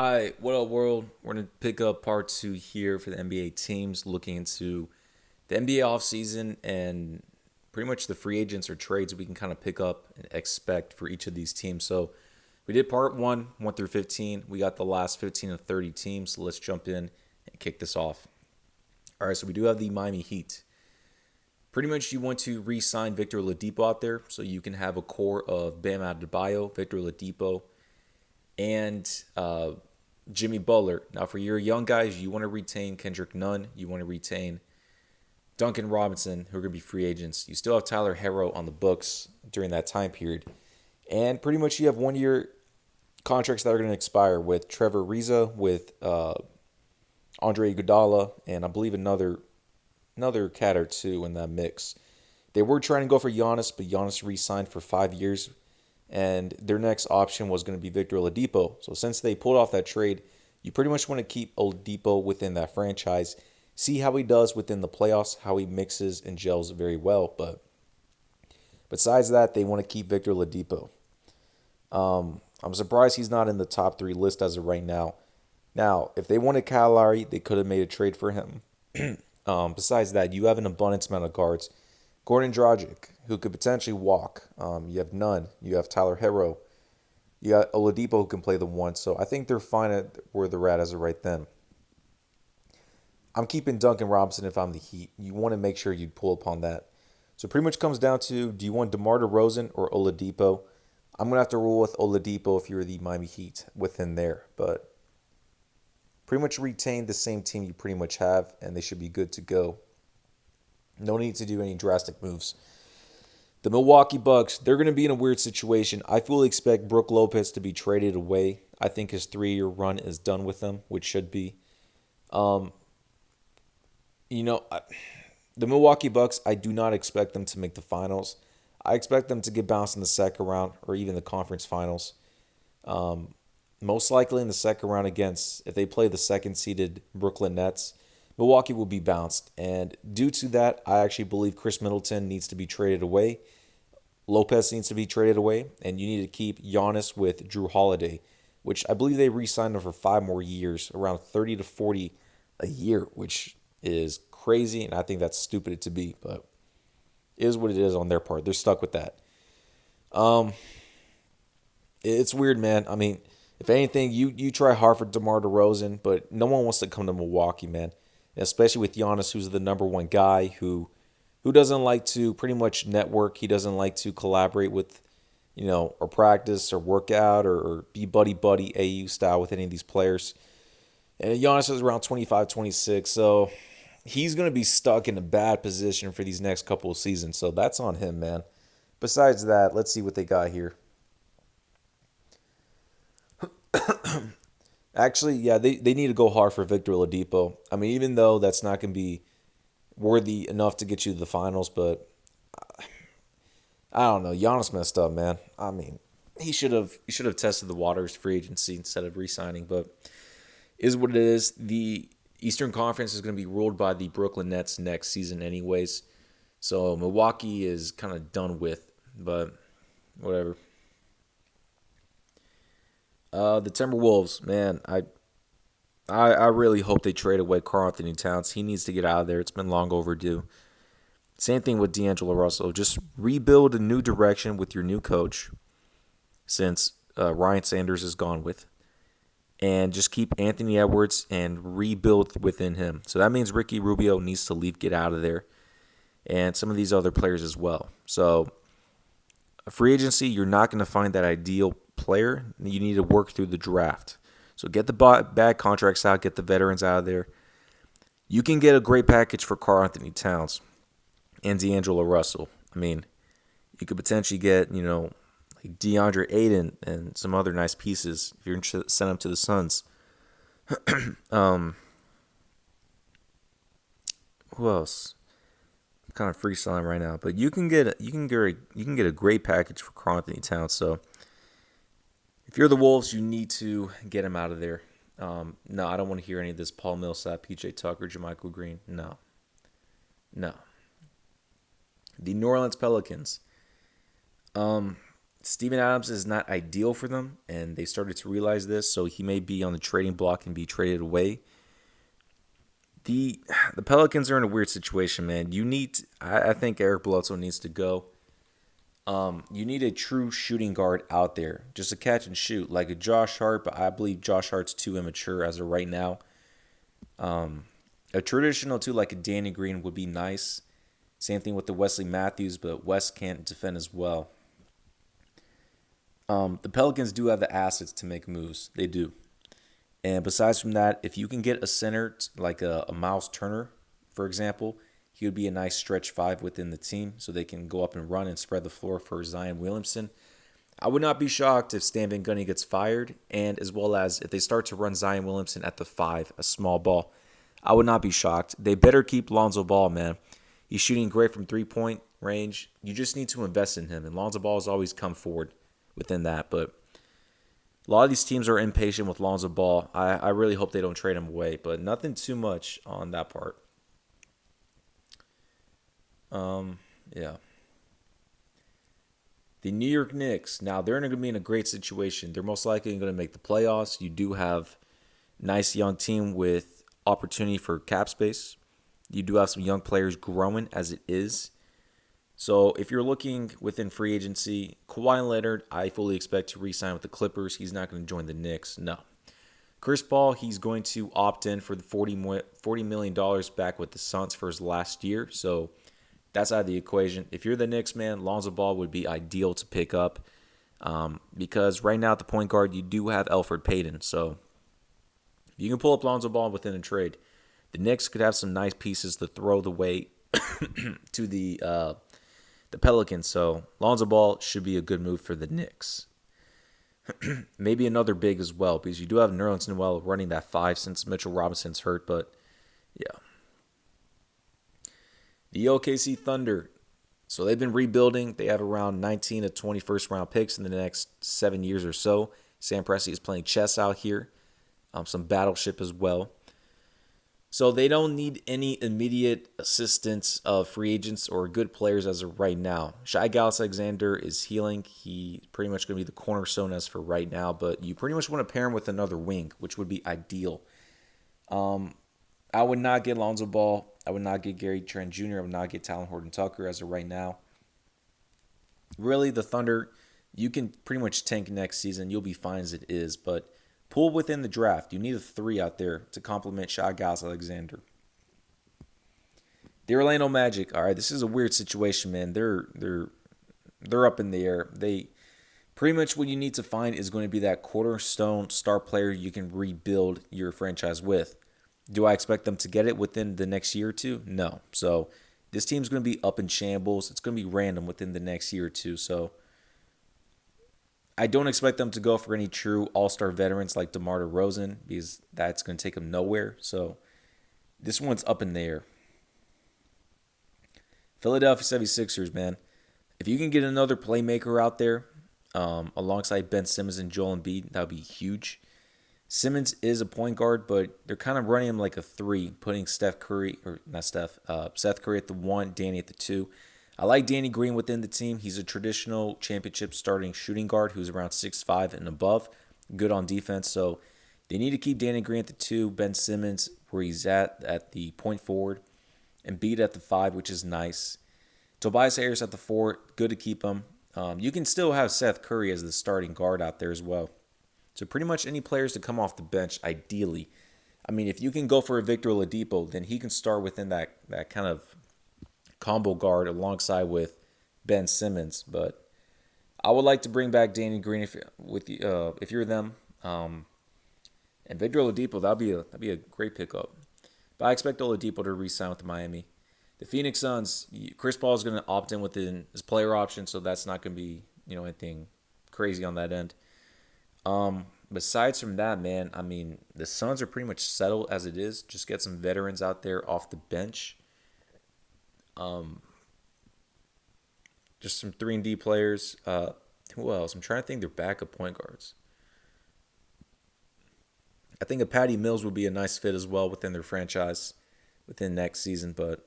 Hi, what up, world? We're going to pick up part two here for the NBA teams, looking into the NBA offseason and pretty much the free agents or trades we can kind of pick up and expect for each of these teams. So we did part one, 1 through 15. We got the last 15 of 30 teams. So let's jump in and kick this off. All right, so we do have the Miami Heat. Pretty much you want to re-sign Victor Oladipo out there so you can have a core of Bam Adebayo, Victor Oladipo, and Jimmy Butler. Now, for your young guys, you want to retain Kendrick Nunn. You want to retain Duncan Robinson, who are going to be free agents. You still have Tyler Herro on the books during that time period. And pretty much you have 1 year contracts that are going to expire with Trevor Ariza, with Andre Iguodala, and I believe another cat or two in that mix. They were trying to go for Giannis, but Giannis re-signed for 5 years, and their next option was going to be Victor Oladipo. So since they pulled off that trade, you pretty much want to keep Oladipo within that franchise, see how he does within the playoffs, how he mixes and gels very well. But besides that, they want to keep Victor Oladipo. I'm surprised he's not in the top 3 list as of right now. Now, if they wanted Kyle Lowry, they could have made a trade for him. Besides that, you have an abundance amount of guards. Gordon Dragic, who could potentially walk. You have Nunn. You have Tyler Herro. You got Oladipo, who can play the 1. So I think they're fine at where they're at as of right then. I'm keeping Duncan Robinson if I'm the Heat. You want to make sure you pull upon that. So pretty much comes down to, do you want DeMar DeRozan or Oladipo? I'm going to have to rule with Oladipo if you're the Miami Heat within there. But pretty much retain the same team you pretty much have, and they should be good to go. No need to do any drastic moves. The Milwaukee Bucks, they're going to be in a weird situation. I fully expect Brook Lopez to be traded away. I think his 3-year run is done with them, which should be. The Milwaukee Bucks, I do not expect them to make the finals. I expect them to get bounced in the second round or even the conference finals. Most likely in the second round if they play the second-seeded Brooklyn Nets, Milwaukee will be bounced. And due to that, I actually believe Chris Middleton needs to be traded away. Lopez needs to be traded away. And you need to keep Giannis with Drew Holiday, which I believe they re-signed him for 5 more years, around 30 to 40 a year, which is crazy. And I think that's stupid to be, but it is what it is on their part. They're stuck with that. It's weird, man. I mean, if anything, you try hard for DeMar DeRozan, but no one wants to come to Milwaukee, man. Especially with Giannis, who's the number one guy, who doesn't like to pretty much network. He doesn't like to collaborate with, or practice or work out or be buddy-buddy AU style with any of these players. And Giannis is around 25, 26, so he's going to be stuck in a bad position for these next couple of seasons. So that's on him, man. Besides that, let's see what they got here. Actually, yeah, they need to go hard for Victor Oladipo. I mean, even though that's not going to be worthy enough to get you to the finals, but I don't know. Giannis messed up, man. I mean, he should have tested the waters free agency instead of re-signing, but is what it is. The Eastern Conference is going to be ruled by the Brooklyn Nets next season anyways. So Milwaukee is kind of done with, but whatever. The Timberwolves, man, I really hope they trade away Karl Anthony Towns. He needs to get out of there. It's been long overdue. Same thing with D'Angelo Russell. Just rebuild a new direction with your new coach, since Ryan Sanders is gone with, and just keep Anthony Edwards and rebuild within him. So that means Ricky Rubio needs to leave, get out of there, and some of these other players as well. So a free agency, you're not going to find that ideal player. You need to work through the draft. So get the bad contracts out, get the veterans out of there. You can get a great package for Karl Anthony Towns and D'Angelo Russell. I mean, you could potentially get, like DeAndre Ayton and some other nice pieces if you're interested to send them to the Suns. Who else? I'm kind of freestyling right now, but you can get a great package for Karl Anthony Towns. So if you're the Wolves, you need to get him out of there. No, I don't want to hear any of this Paul Millsap, PJ Tucker, JaMychal Green. No. The New Orleans Pelicans. Steven Adams is not ideal for them, and they started to realize this, so he may be on the trading block and be traded away. The the Pelicans are in a weird situation, man. I think Eric Bledsoe needs to go. You need a true shooting guard out there, just a catch and shoot, like a Josh Hart, but I believe Josh Hart's too immature as of right now. A traditional two like a Danny Green would be nice. Same thing with the Wesley Matthews, but Wes can't defend as well. The Pelicans do have the assets to make moves. They do. And besides from that, if you can get a center like a Miles Turner, for example, he would be a nice stretch five within the team so they can go up and run and spread the floor for Zion Williamson. I would not be shocked if Stan Van Gundy gets fired, and as well as if they start to run Zion Williamson at the five, a small ball. I would not be shocked. They better keep Lonzo Ball, man. He's shooting great from three-point range. You just need to invest in him, and Lonzo Ball has always come forward within that. But a lot of these teams are impatient with Lonzo Ball. I really hope they don't trade him away, but nothing too much on that part. Yeah. The New York Knicks, now they're going to be in a great situation. They're most likely going to make the playoffs. You do have a nice young team with opportunity for cap space. You do have some young players growing as it is. So if you're looking within free agency, Kawhi Leonard, I fully expect to re-sign with the Clippers. He's not going to join the Knicks. No. Chris Paul, he's going to opt in for the $40 million back with the Suns for his last year. So that's out of the equation. If you're the Knicks, man, Lonzo Ball would be ideal to pick up because right now at the point guard, you do have Elfrid Payton. So you can pull up Lonzo Ball within a trade. The Knicks could have some nice pieces to throw the way to the Pelicans. So Lonzo Ball should be a good move for the Knicks. Maybe another big as well because you do have Nerlens Noel running that five since Mitchell Robinson's hurt. But yeah. The OKC Thunder. So they've been rebuilding. They have around 19 to 21st round picks in the next 7 years or so. Sam Presti is playing chess out here. Some battleship as well. So they don't need any immediate assistance of free agents or good players as of right now. Shai Gilgeous-Alexander is healing. He's pretty much going to be the cornerstone as for right now. But you pretty much want to pair him with another wing, which would be ideal. I would not get Lonzo Ball. I would not get Gary Trent Jr. I would not get Talen Horton-Tucker as of right now. Really, the Thunder, you can pretty much tank next season. You'll be fine as it is. But pull within the draft. You need a 3 out there to complement Shai Gilgeous-Alexander. The Orlando Magic. All right, this is a weird situation, man. They're up in the air. They pretty much what you need to find is going to be that cornerstone star player you can rebuild your franchise with. Do I expect them to get it within the next year or two? No. So this team's going to be up in shambles. It's going to be random within the next year or two. So I don't expect them to go for any true all-star veterans like DeMar DeRozan because that's going to take them nowhere. So this one's up in the air. Philadelphia 76ers, man. If you can get another playmaker out there alongside Ben Simmons and Joel Embiid, that would be huge. Simmons is a point guard, but they're kind of running him like a 3, putting Seth Curry at the 1, Danny at the 2. I like Danny Green within the team. He's a traditional championship starting shooting guard who's around 6'5" and above, good on defense. So they need to keep Danny Green at the 2, Ben Simmons where he's at the point forward, and Embiid at the 5, which is nice. Tobias Harris at the 4, good to keep him. You can still have Seth Curry as the starting guard out there as well. So pretty much any players to come off the bench, ideally. I mean, if you can go for a Victor Oladipo, then he can start within that kind of combo guard alongside with Ben Simmons. But I would like to bring back Danny Green if you're them. And Victor Oladipo, that'd be a great pickup. But I expect Oladipo to re-sign with Miami. The Phoenix Suns, Chris Paul is going to opt in within his player option, so that's not going to be anything crazy on that end. Besides from that, man, I mean, the Suns are pretty much settled as it is. Just get some veterans out there off the bench. Just some 3-and-D players. Who else? I'm trying to think their backup point guards. I think a Patty Mills would be a nice fit as well within their franchise within next season. But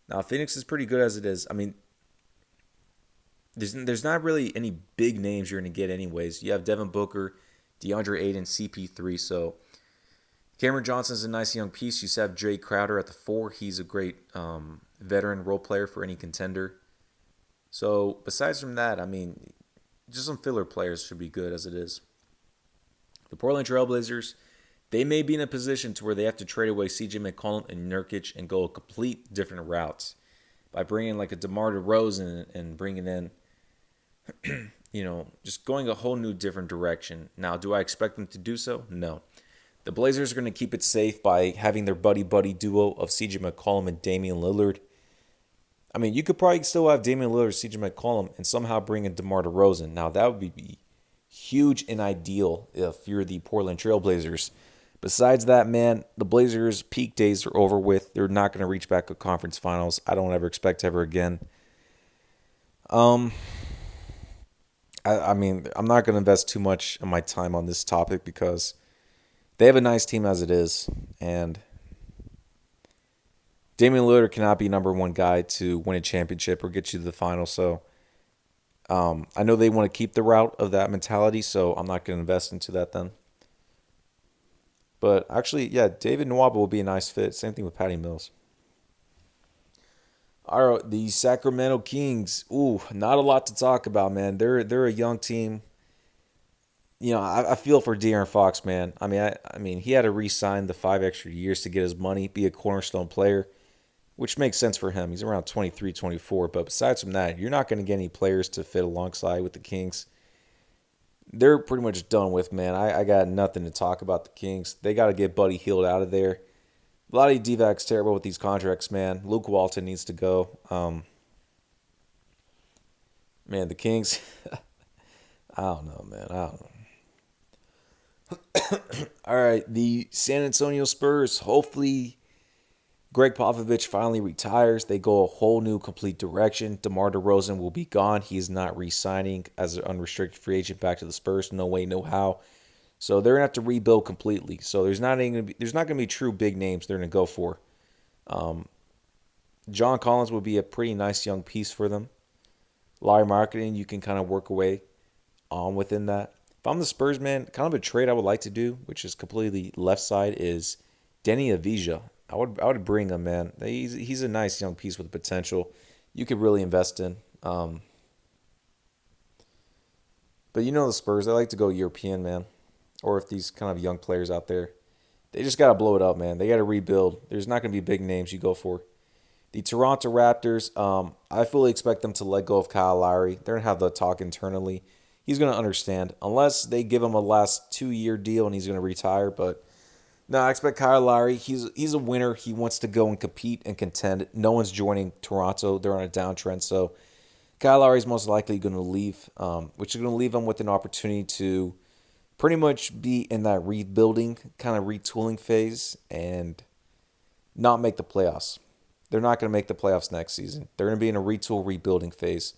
now Phoenix is pretty good as it is. I mean, there's not really any big names you're going to get anyways. You have Devin Booker, DeAndre Ayton, CP3. So Cameron Johnson's a nice young piece. You just have Jay Crowder at the 4. He's a great veteran role player for any contender. So besides from that, I mean, just some filler players should be good as it is. The Portland Trailblazers, they may be in a position to where they have to trade away CJ McCollum and Nurkic and go a complete different route by bringing like a DeMar DeRozan and bringing in, just going a whole new different direction. Now, do I expect them to do so? No. The Blazers are going to keep it safe by having their buddy duo of CJ McCollum and Damian Lillard. I mean, you could probably still have Damian Lillard, CJ McCollum, and somehow bring in DeMar DeRozan. Now, that would be huge and ideal if you're the Portland Trailblazers. Besides that, man, the Blazers' peak days are over with. They're not going to reach back to conference finals. I don't ever expect ever again. I mean, I'm not going to invest too much of my time on this topic because they have a nice team as it is, and Damian Lillard cannot be number one guy to win a championship or get you to the final. So I know they want to keep the route of that mentality, so I'm not going to invest into that then. But actually, yeah, David Nwaba will be a nice fit. Same thing with Patty Mills. All right, the Sacramento Kings. Ooh, not a lot to talk about, man. They're a young team. I feel for De'Aaron Fox, man. I mean, he had to re-sign the 5 extra years to get his money, be a cornerstone player, which makes sense for him. He's around 23, 24. But besides from that, you're not going to get any players to fit alongside with the Kings. They're pretty much done with, man. I got nothing to talk about the Kings. They got to get Buddy Hield out of there. A lot of D-backs terrible with these contracts, man. Luke Walton needs to go. Man, the Kings, I don't know, man. I don't know. All right, the San Antonio Spurs. Hopefully, Greg Popovich finally retires. They go a whole new, complete direction. DeMar DeRozan will be gone. He is not re-signing as an unrestricted free agent back to the Spurs. No way, no how. So they're gonna have to rebuild completely. So there's not gonna be true big names they're gonna go for. John Collins would be a pretty nice young piece for them. Larry marketing, you can kind of work away on within that. If I'm the Spurs, man, kind of a trade I would like to do, which is completely left side, is Denny Avdija. I would bring him, man. He's a nice young piece with potential. You could really invest in. But the Spurs, they like to go European, man. Or if these kind of young players out there, they just got to blow it up, man. They got to rebuild. There's not going to be big names you go for. The Toronto Raptors, I fully expect them to let go of Kyle Lowry. They're going to have the talk internally. He's going to understand, unless they give him a last 2-year deal and he's going to retire. But no, I expect Kyle Lowry. He's a winner. He wants to go and compete and contend. No one's joining Toronto. They're on a downtrend. So Kyle Lowry's most likely going to leave, which is going to leave him with an opportunity to pretty much be in that rebuilding, kind of retooling phase and not make the playoffs. They're not going to make the playoffs next season. They're going to be in a retool rebuilding phase.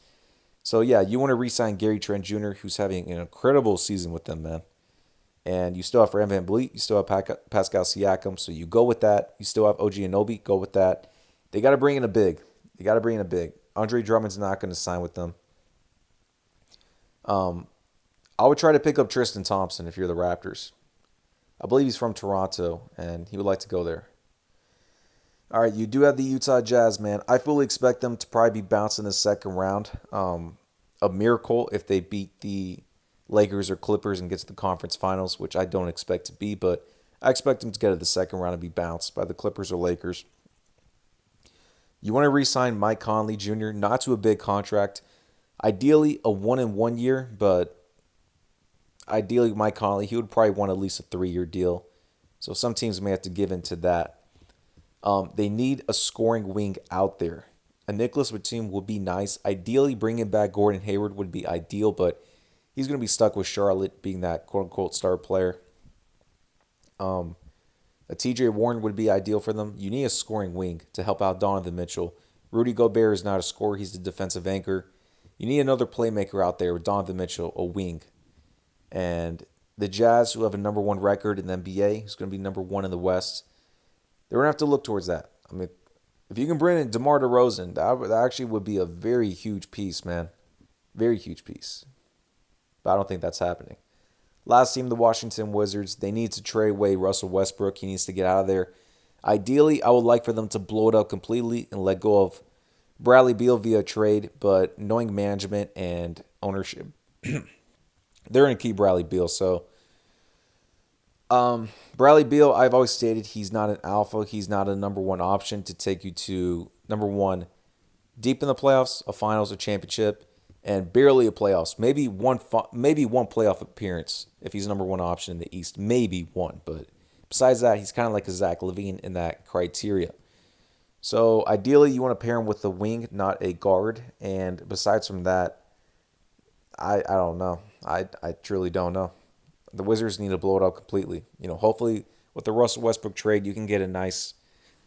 So, yeah, you want to re-sign Gary Trent Jr., who's having an incredible season with them, man. And you still have Fred VanVleet. You still have Pascal Siakam. So you go with that. You still have OG Anunoby. Go with that. They got to bring in a big. Andre Drummond's not going to sign with them. I would try to pick up Tristan Thompson if you're the Raptors. I believe he's from Toronto, and he would like to go there. All right, you do have the Utah Jazz, man. I fully expect them to probably be bounced in the second round. A miracle if they beat the Lakers or Clippers and get to the conference finals, which I don't expect to be, but I expect them to get to the second round and be bounced by the Clippers or Lakers. You want to re-sign Mike Conley Jr., not to a big contract. Ideally, a 1-in-1 year, but ideally Mike Conley, he would probably want at least a 3-year deal. So some teams may have to give in to that. They need a scoring wing out there. A Nicholas Batum would be nice. Ideally, bringing back Gordon Hayward would be ideal, but he's going to be stuck with Charlotte being that quote-unquote star player. A TJ Warren would be ideal for them. You need a scoring wing to help out Donovan Mitchell. Rudy Gobert is not a scorer. He's the defensive anchor. You need another playmaker out there with Donovan Mitchell, a wing. And the Jazz, who have a number 1 record in the NBA, who's going to be number 1 in the West, they're going to have to look towards that. I mean, if you can bring in DeMar DeRozan, that actually would be a very huge piece, man. Very huge piece. But I don't think that's happening. Last team, the Washington Wizards. They need to trade away Russell Westbrook. He needs to get out of there. Ideally, I would like for them to blow it up completely and let go of Bradley Beal via trade, but knowing management and ownership, they're going to keep Bradley Beal. So, Bradley Beal, I've always stated he's not an alpha. He's not a number one option to take you to number one deep in the playoffs, a finals, a championship, and barely a playoffs. Maybe one playoff appearance if he's number one option in the East. Maybe one, but besides that, he's kind of like a Zach LaVine in that criteria. So ideally, you want to pair him with a wing, not a guard. And besides from that, I don't know. I truly don't know. The Wizards need to blow it out completely. Hopefully with the Russell Westbrook trade, you can get a nice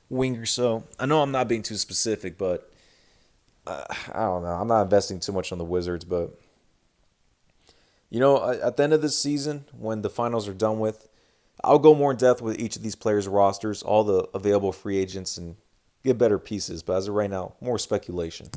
wing or so. I know I'm not being too specific, but I don't know. I'm not investing too much on the Wizards, but at the end of this season, when the finals are done with, I'll go more in depth with each of these players' rosters, all the available free agents, and get better pieces. But as of right now, more speculation.